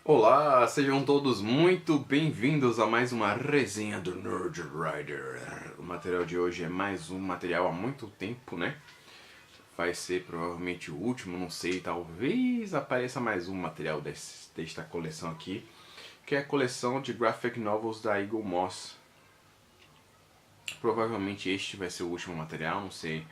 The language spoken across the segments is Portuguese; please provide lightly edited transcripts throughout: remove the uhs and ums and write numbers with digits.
Olá, sejam todos muito bem-vindos a mais uma resenha do Nerd Rider. O material de hoje é mais um material há muito tempo, né? Vai ser provavelmente o último, não sei, talvez apareça mais um material desta coleção aqui, que é a coleção de graphic novels da Eagle Moss. Provavelmente este vai ser o último material, não sei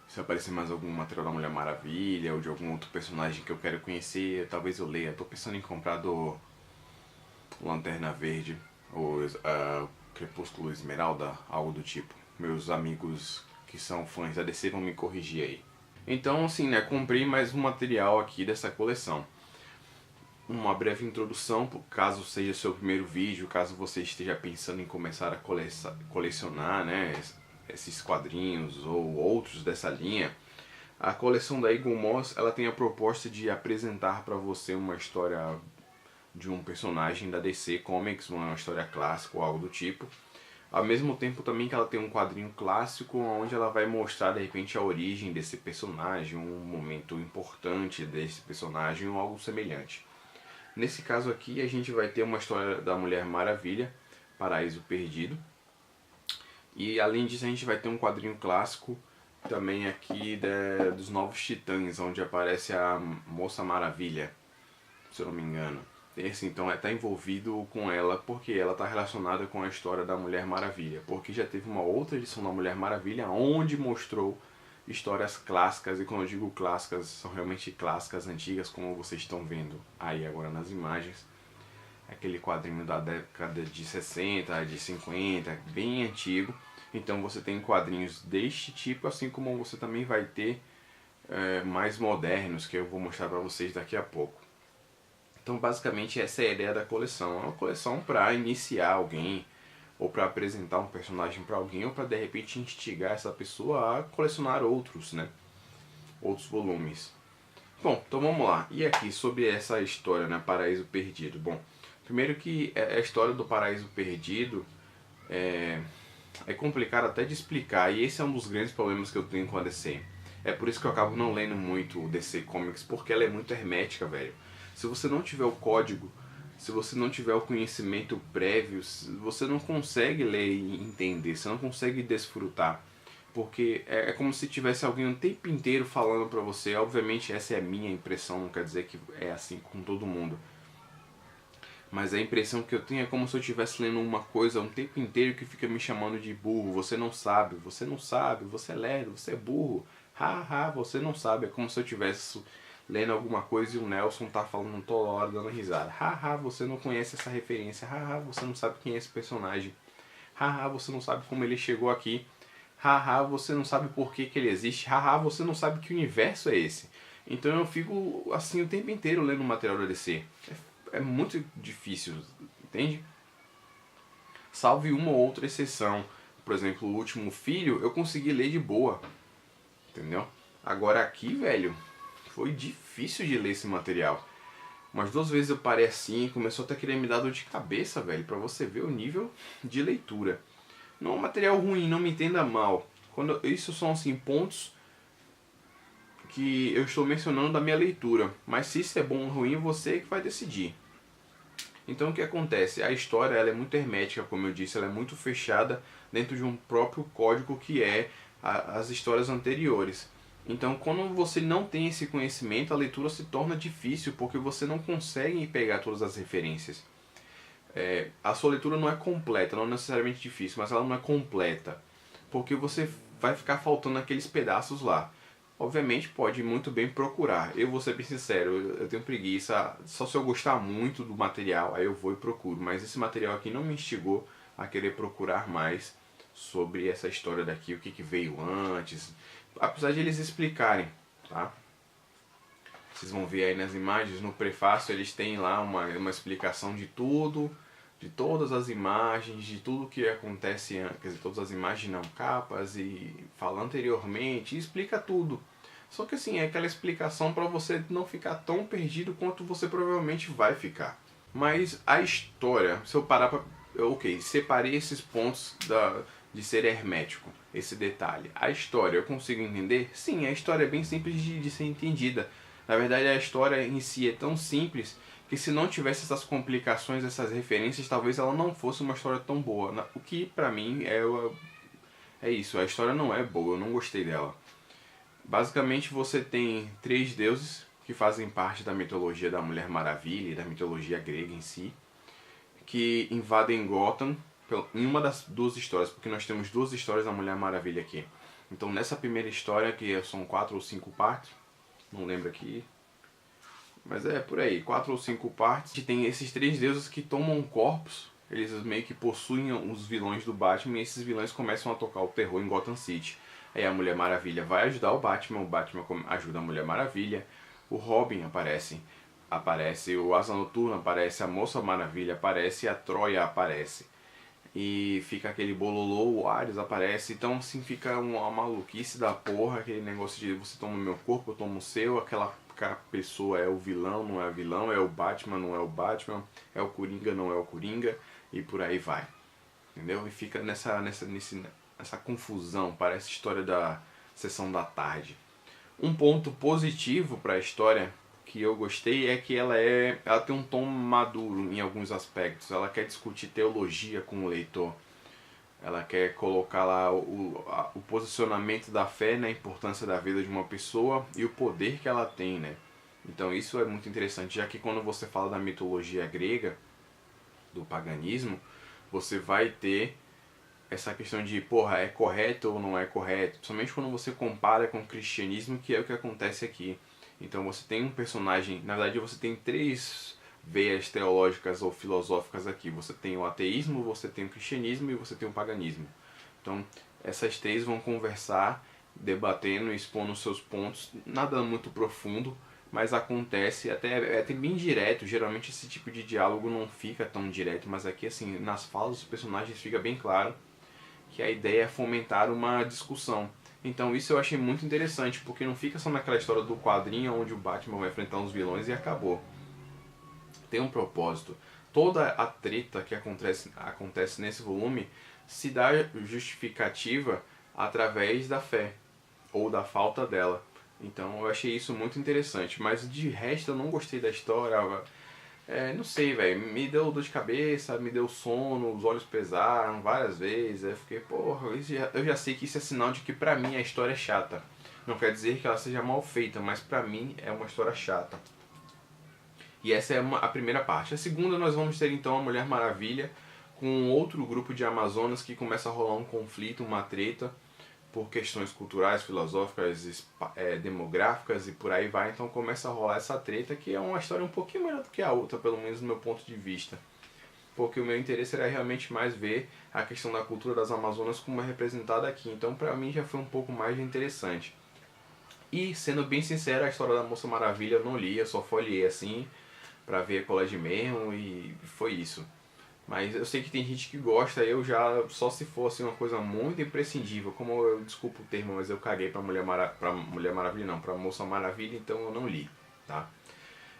se aparecer mais algum material da Mulher Maravilha ou de algum outro personagem que eu quero conhecer, talvez eu leia. Tô pensando em comprar do Lanterna Verde ou Crepúsculo Esmeralda, algo do tipo. Meus amigos que são fãs da DC vão me corrigir aí. Então, assim, né, comprei mais um material aqui dessa coleção. Uma breve introdução, caso seja seu primeiro vídeo, caso você esteja pensando em começar a colecionar, né, esses quadrinhos ou outros dessa linha. A coleção da Eagle Moss, ela tem a proposta de apresentar para você uma história de um personagem da DC Comics, uma história clássica ou algo do tipo. Ao mesmo tempo também que ela tem um quadrinho clássico onde ela vai mostrar de repente a origem desse personagem, um momento importante desse personagem ou algo semelhante. Nesse caso aqui a gente vai ter uma história da Mulher Maravilha, Paraíso Perdido. E além disso a gente vai ter um quadrinho clássico também aqui dos Novos Titãs, onde aparece a Moça Maravilha, se eu não me engano. Esse então está envolvido com ela porque ela está relacionada com a história da Mulher Maravilha. Porque já teve uma outra edição da Mulher Maravilha onde mostrou histórias clássicas, e quando eu digo clássicas, são realmente clássicas antigas, como vocês estão vendo aí agora nas imagens. Aquele quadrinho da década de 60, de 50, bem antigo. Então você tem quadrinhos deste tipo, assim como você também vai ter mais modernos, que eu vou mostrar para vocês daqui a pouco. Então basicamente essa é a ideia da coleção. É uma coleção para iniciar alguém, ou para apresentar um personagem para alguém, ou para de repente instigar essa pessoa a colecionar outros, né? Outros volumes. Bom, então vamos lá. E aqui sobre essa história, né? Paraíso Perdido. Bom, primeiro que a história do Paraíso Perdido é complicado até de explicar, e esse é um dos grandes problemas que eu tenho com a DC. É por isso que eu acabo não lendo muito o DC Comics, porque ela é muito hermética, velho. Se você não tiver o código, se você não tiver o conhecimento prévio, você não consegue ler e entender, você não consegue desfrutar. Porque é como se tivesse alguém o tempo inteiro falando pra você. Obviamente essa é a minha impressão, não quer dizer que é assim com todo mundo. Mas a impressão que eu tenho é como se eu estivesse lendo uma coisa o tempo inteiro que fica me chamando de burro. Você não sabe, você não sabe, você é lerdo, você é burro. Haha, você não sabe. É como se eu estivesse lendo alguma coisa e o Nelson tá falando toda hora dando risada. Haha, você não conhece essa referência. Haha, você não sabe quem é esse personagem. Haha, você não sabe como ele chegou aqui. Haha, você não sabe por que ele existe. Haha, você não sabe que universo é esse. Então eu fico assim o tempo inteiro lendo o material da DC. É muito difícil, entende? Salve uma ou outra exceção. Por exemplo, o Último Filho eu consegui ler de boa. Entendeu? Agora aqui, velho, foi difícil de ler esse material. Umas 2 vezes eu parei assim e começou até a querer me dar dor de cabeça, velho, pra você ver o nível de leitura. Não é um material ruim, não me entenda mal. Isso são assim pontos que eu estou mencionando da minha leitura. Mas se isso é bom ou ruim, você que vai decidir. Então o que acontece? A história ela é muito hermética, como eu disse, ela é muito fechada dentro de um próprio código que é as histórias anteriores. Então quando você não tem esse conhecimento, a leitura se torna difícil, porque você não consegue pegar todas as referências. A sua leitura não é completa, não é necessariamente difícil, mas ela não é completa, porque você vai ficar faltando aqueles pedaços lá. Obviamente pode muito bem procurar. Eu vou ser bem sincero, eu tenho preguiça. Só se eu gostar muito do material, aí eu vou e procuro. Mas esse material aqui não me instigou a querer procurar mais sobre essa história daqui, o que veio antes. Apesar de eles explicarem, tá? Vocês vão ver aí nas imagens, no prefácio eles têm lá uma explicação de tudo, de todas as imagens, de tudo que acontece, quer dizer, todas as imagens não capas, e fala anteriormente, e explica tudo. Só que assim, é aquela explicação para você não ficar tão perdido quanto você provavelmente vai ficar. Mas a história, se eu parar pra... Ok, separei esses pontos de ser hermético, esse detalhe. A história, eu consigo entender? Sim, a história é bem simples de ser entendida. Na verdade, a história em si é tão simples que se não tivesse essas complicações, essas referências, talvez ela não fosse uma história tão boa. O que pra mim é isso, a história não é boa, eu não gostei dela. Basicamente você tem 3 deuses que fazem parte da mitologia da Mulher Maravilha e da mitologia grega em si, que invadem Gotham em uma das 2 histórias, porque nós temos 2 histórias da Mulher Maravilha aqui. Então nessa primeira história, que são 4 ou 5 partes, não lembro aqui, mas é por aí, 4 ou 5 partes, que tem esses 3 deuses que tomam corpos, eles meio que possuem os vilões do Batman, e esses vilões começam a tocar o terror em Gotham City. Aí a Mulher Maravilha vai ajudar o Batman ajuda a Mulher Maravilha, o Robin aparece o Asa Noturna aparece, a Moça Maravilha aparece e a Troia aparece. E fica aquele bololô, o Ares aparece, então assim fica uma maluquice da porra, aquele negócio de você toma o meu corpo, eu tomo o seu, aquela pessoa é o vilão, não é o vilão, é o Batman, não é o Batman, é o Coringa, não é o Coringa, e por aí vai. Entendeu? E fica nessa confusão, parece história da sessão da tarde. Um ponto positivo para a história que eu gostei é que ela tem um tom maduro em alguns aspectos. Ela quer discutir teologia com o leitor. Ela quer colocar lá o posicionamento da fé na importância da vida de uma pessoa e o poder que ela tem, né? Então isso é muito interessante, já que quando você fala da mitologia grega, do paganismo, você vai ter essa questão de, porra, é correto ou não é correto, principalmente quando você compara com o cristianismo, que é o que acontece aqui. Então você tem um personagem, na verdade você tem 3 veias teológicas ou filosóficas aqui. Você tem o ateísmo, você tem o cristianismo e você tem o paganismo. Então essas 3 vão conversar, debatendo, expondo seus pontos, nada muito profundo, mas acontece, até bem direto. Geralmente esse tipo de diálogo não fica tão direto, mas aqui assim, nas falas dos personagens fica bem claro que a ideia é fomentar uma discussão. Então isso eu achei muito interessante, porque não fica só naquela história do quadrinho onde o Batman vai enfrentar uns vilões e acabou. Tem um propósito. Toda a treta que acontece nesse volume se dá justificativa através da fé, ou da falta dela. Então eu achei isso muito interessante, mas de resto eu não gostei da história. Não sei, velho, me deu dor de cabeça, me deu sono, os olhos pesaram várias vezes. Aí eu fiquei, porra, eu já sei que isso é sinal de que pra mim a história é chata. Não quer dizer que ela seja mal feita, mas pra mim é uma história chata. E essa é a primeira parte. A segunda nós vamos ter então a Mulher Maravilha com outro grupo de Amazonas que começa a rolar um conflito, uma treta por questões culturais, filosóficas, demográficas e por aí vai. Então começa a rolar essa treta, que é uma história um pouquinho melhor do que a outra, pelo menos do meu ponto de vista. Porque o meu interesse era realmente mais ver a questão da cultura das Amazonas como é representada aqui. Então pra mim já foi um pouco mais interessante. E sendo bem sincero, a história da Moça Maravilha eu não li, eu só folhei assim pra ver qual é de mesmo e foi isso. Mas eu sei que tem gente que gosta, eu já, só se fosse uma coisa muito imprescindível, como eu, desculpa o termo, mas eu caguei pra Mulher Maravilha não, pra Moça Maravilha, então eu não li, tá?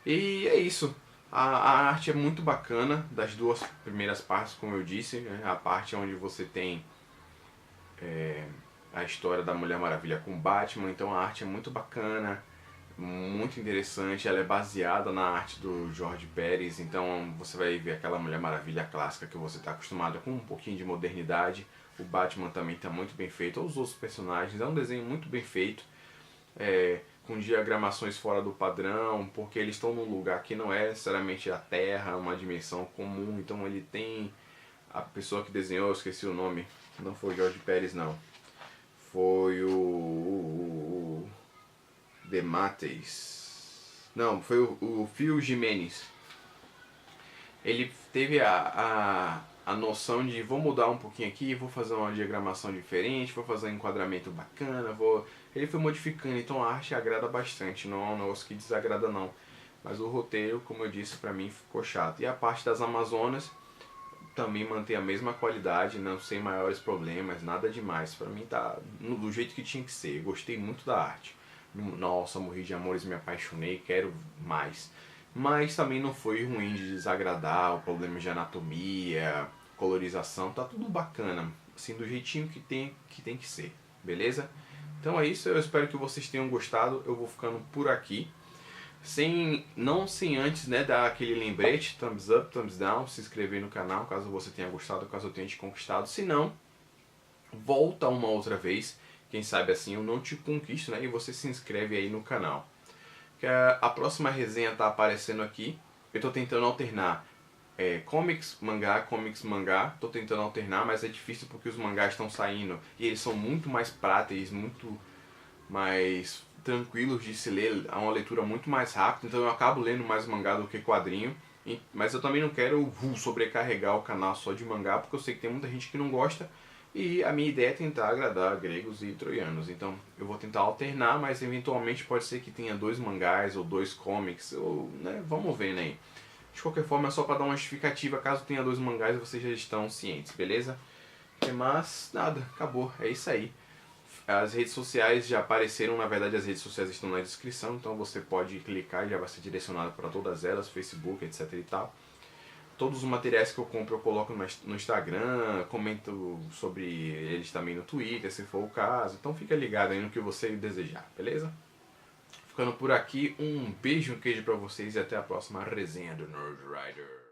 E é isso, a arte é muito bacana, das 2 primeiras partes, como eu disse, né? A parte onde você tem a história da Mulher Maravilha com Batman, então a arte é muito bacana, muito interessante. Ela é baseada na arte do George Pérez, então você vai ver aquela Mulher Maravilha clássica que você está acostumado com um pouquinho de modernidade. O Batman também está muito bem feito, os outros personagens, é um desenho muito bem feito, com diagramações fora do padrão, porque eles estão num lugar que não é necessariamente a Terra, uma dimensão comum, então ele tem a pessoa que desenhou, eu esqueci o nome, não foi o George Pérez não, foi o Demates. Não, foi o Phil Jimenez. Ele teve a noção de vou mudar um pouquinho aqui, vou fazer uma diagramação diferente, vou fazer um enquadramento bacana, ele foi modificando, então a arte agrada bastante, não é um negócio que desagrada não. Mas o roteiro, como eu disse, pra mim ficou chato. E a parte das Amazonas também mantém a mesma qualidade, não sem maiores problemas, nada demais. Pra mim tá do jeito que tinha que ser. Eu gostei muito da arte. Nossa, morri de amores, me apaixonei, quero mais. Mas também não foi ruim de desagradar, o problema de anatomia, colorização, tá tudo bacana, assim, do jeitinho que tem que ser, beleza? Então é isso, eu espero que vocês tenham gostado, eu vou ficando por aqui. Não sem antes, né, dar aquele lembrete, thumbs up, thumbs down, se inscrever no canal caso você tenha gostado, caso eu tenha te conquistado. Se não, volta uma outra vez, quem sabe assim eu não te conquisto, né, e você se inscreve aí no canal. Que a próxima resenha tá aparecendo aqui. Eu tô tentando alternar comics, mangá, tô tentando alternar, mas é difícil porque os mangás estão saindo e eles são muito mais práteis, muito mais tranquilos de se ler, é uma leitura muito mais rápida, então eu acabo lendo mais mangá do que quadrinho, mas eu também não quero sobrecarregar o canal só de mangá, porque eu sei que tem muita gente que não gosta, e a minha ideia é tentar agradar gregos e troianos, então eu vou tentar alternar, mas eventualmente pode ser que tenha 2 mangás ou 2 comics, ou, né, vamos ver, né? De qualquer forma é só para dar uma justificativa, caso tenha 2 mangás vocês já estão cientes, beleza? Mas nada, acabou, é isso aí. As redes sociais já apareceram, na verdade as redes sociais estão na descrição, então você pode clicar e já vai ser direcionado para todas elas, Facebook, etc e tal. Todos os materiais que eu compro eu coloco no Instagram, comento sobre eles também no Twitter, se for o caso. Então fica ligado aí no que você desejar, beleza? Ficando por aqui, um beijo, um queijo pra vocês e até a próxima resenha do Nerd Rider.